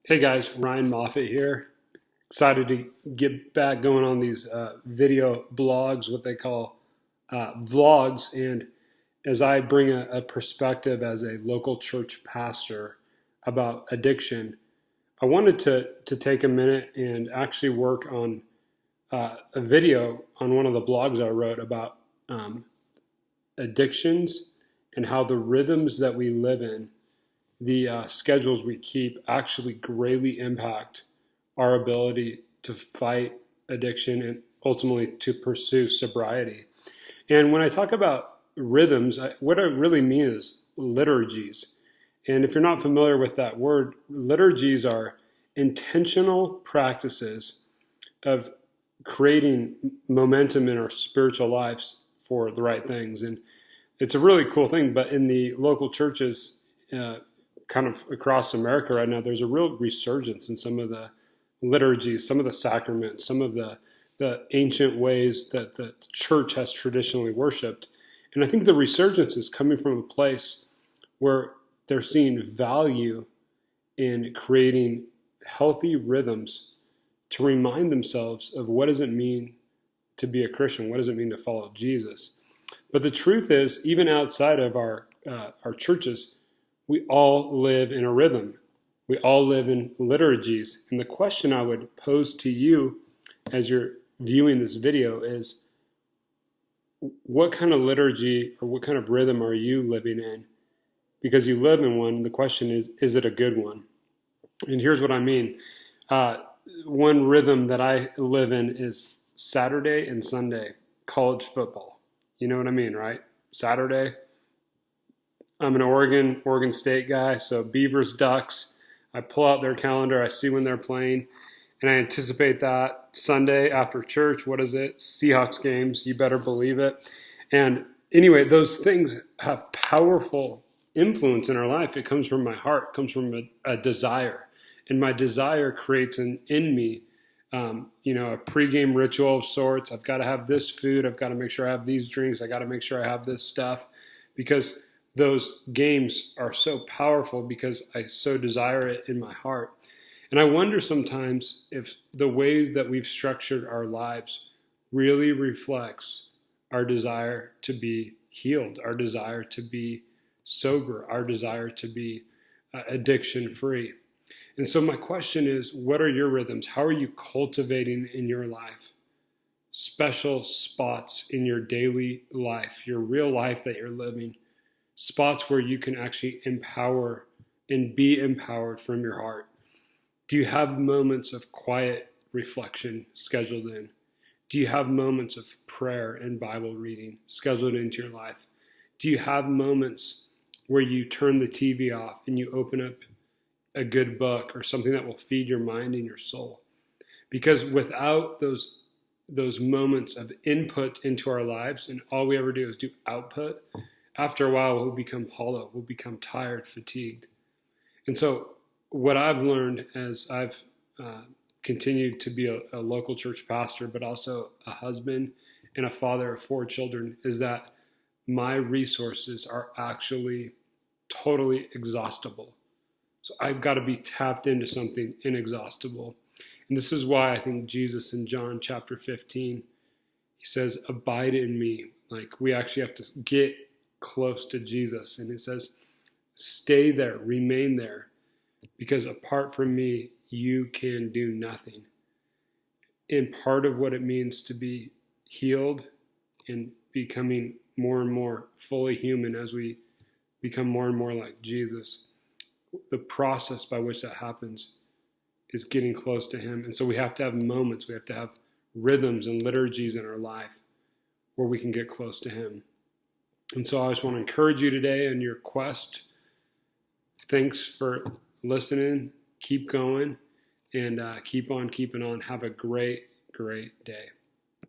Hey guys, Ryan Moffat here. Excited to get back going on these video blogs, what they call vlogs. And as I bring a perspective as a local church pastor about addiction, I wanted to take a minute and actually work on a video on one of the blogs I wrote about addictions and how the rhythms that we live in, the schedules we keep, actually greatly impact our ability to fight addiction and ultimately to pursue sobriety. And when I talk about rhythms, what I really mean is liturgies. And if you're not familiar with that word, liturgies are intentional practices of creating momentum in our spiritual lives for the right things. And it's a really cool thing, but in the local churches, kind of across America right now, there's a real resurgence in some of the liturgies, some of the sacraments, some of the ancient ways that the church has traditionally worshiped. And I think the resurgence is coming from a place where they're seeing value in creating healthy rhythms to remind themselves of what does it mean to be a Christian, what does it mean to follow Jesus. But the truth is, even outside of our churches, we all live in a rhythm. We all live in liturgies. And the question I would pose to you as you're viewing this video is, what kind of liturgy or what kind of rhythm are you living in? Because you live in one, the question is it a good one? And here's what I mean. One rhythm that I live in is Saturday and Sunday, college football. You know what I mean, right? Saturday, I'm an Oregon State guy, so Beavers, Ducks. I pull out their calendar, I see when they're playing, and I anticipate that. Sunday after church, what is it? Seahawks games, you better believe it. And anyway, those things have powerful influence in our life. It comes from my heart, it comes from a desire. And my desire creates in me, a pregame ritual of sorts. I've got to have this food. I've got to make sure I have these drinks. I got to make sure I have this stuff, because those games are so powerful because I so desire it in my heart. And I wonder sometimes if the ways that we've structured our lives really reflects our desire to be healed, our desire to be sober, our desire to be addiction free. And so my question is, what are your rhythms? How are you cultivating in your life special spots in your daily life, your real life that you're living? Spots where you can actually empower and be empowered from your heart. Do you have moments of quiet reflection scheduled in? Do you have moments of prayer and Bible reading scheduled into your life? Do you have moments where you turn the TV off and you open up a good book or something that will feed your mind and your soul? Because without those moments of input into our lives, and all we ever do is do output, after a while, we'll become hollow, we'll become tired, fatigued. And so what I've learned as I've continued to be a local church pastor, but also a husband and a father of 4 children, is that my resources are actually totally exhaustible. So I've got to be tapped into something inexhaustible. And this is why I think Jesus in John chapter 15, he says, abide in me. Like, we actually have to get close to Jesus. And it says, stay there, remain there, because apart from me, you can do nothing. And part of what it means to be healed and becoming more and more fully human as we become more and more like Jesus, the process by which that happens is getting close to him. And so we have to have moments, we have to have rhythms and liturgies in our life where we can get close to him. And so I just want to encourage you today in your quest. Thanks for listening. Keep going and keep on keeping on. Have a great, great day.